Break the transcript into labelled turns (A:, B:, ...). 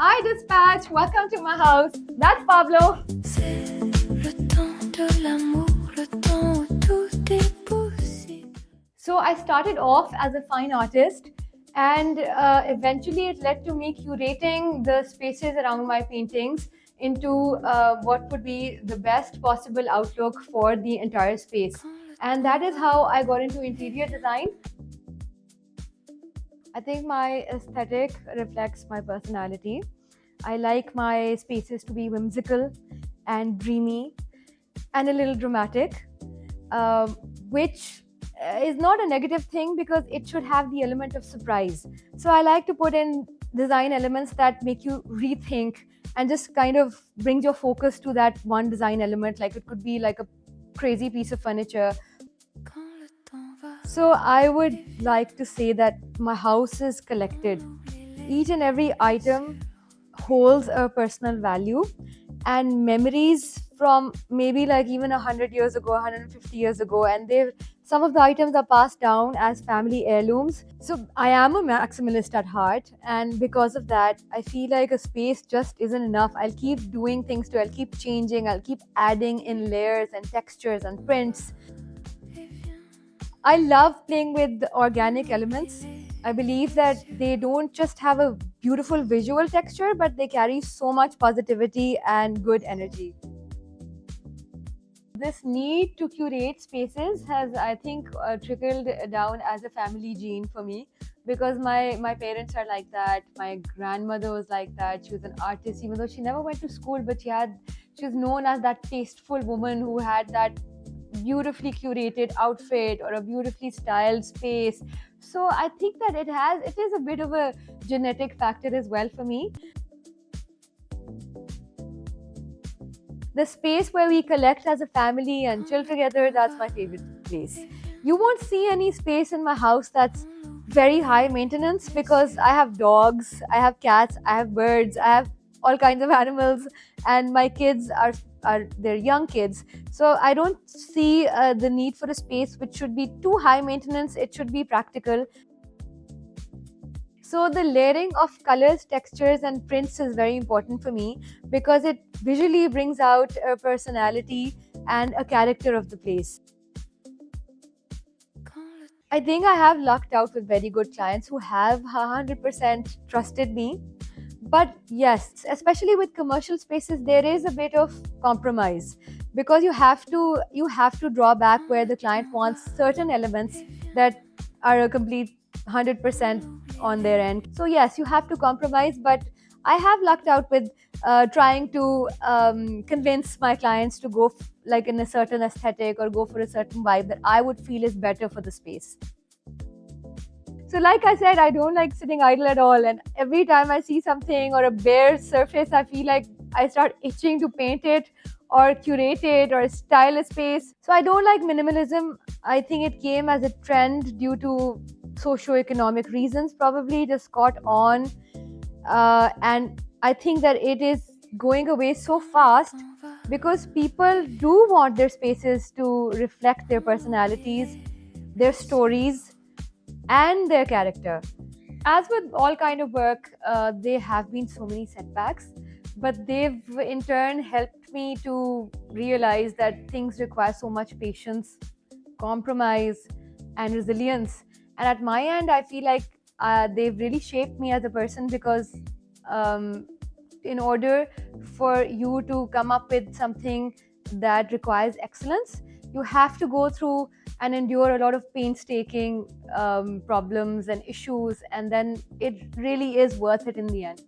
A: Hi, Dispatch. Welcome to my house. That's Pablo.
B: C'est le temps de l'amour, le temps où tout est possible.
A: So I started off as a fine artist, and eventually it led to me curating the spaces around my paintings into what would be the best possible outlook for the entire space. And that is how I got into interior design. I think my aesthetic reflects my personality. I like my spaces to be whimsical and dreamy and a little dramatic, which is not a negative thing because it should have the element of surprise. So I like to put in design elements that make you rethink and just kind of brings your focus to that one design element. Like it could be like a crazy piece of furniture.
B: Quand le temps va
A: So I would like to say that my house is collected. Each and every item holds a personal value and memories from maybe like even 100 years ago, 150 years ago, and they some of the items are passed down as family heirlooms. So I am a maximalist at heart, and because of that I feel like a space just isn't enough. I'll keep doing things to, I'll keep changing, I'll keep adding in layers and textures and prints. I love playing with the organic elements. I believe that they don't just have a beautiful visual texture, but they carry so much positivity and good energy. This need to curate spaces has, I think, trickled down as a family gene for me, because my parents are like that. My grandmother was like that. She was an artist, even though she never went to school, but she was known as that tasteful woman who had that beautifully curated outfit or a beautifully styled space. So I think that it is a bit of a genetic factor as well for me. The space where we collect as a family and chill together, that's my favorite place. You won't see any space in my house that's very high maintenance, because I have dogs, I have cats, I have birds, I have all kinds of animals, and my kids are they're young kids. So I don't see the need for a space which should be too high maintenance. It should be practical. So the layering of colors, textures, and prints is very important for me, because it visually brings out a personality and a character of the place.
B: quand le
A: I think I have lucked out with very good clients who have 100% trusted me. But yes, especially with commercial spaces, there is a bit of compromise, because you have to draw back where the client wants certain elements that are a complete 100% on their end. So yes, you have to compromise, but I have lucked out with trying to convince my clients to go like in a certain aesthetic or go for a certain vibe that I would feel is better for the space. So, like I said, I don't like sitting idle at all. And every time I see something or a bare surface, I feel like I start itching to paint it or curate it or style a space. So, I don't like minimalism. I think it came as a trend due to socio-economic reasons, probably just caught on. And I think that it is going away so fast
B: temps va
A: because people do want their spaces to reflect their personalities, their stories, and their character. As with all kind of work, there have been so many setbacks, but they've in turn helped me to realize that things require so much patience, compromise, and resilience. And at my end, I feel like they've really shaped me as a person, because um, in order for you to come up with something that requires excellence, you have to go through and endure a lot of painstaking problems and issues, and then it really is worth it in the end.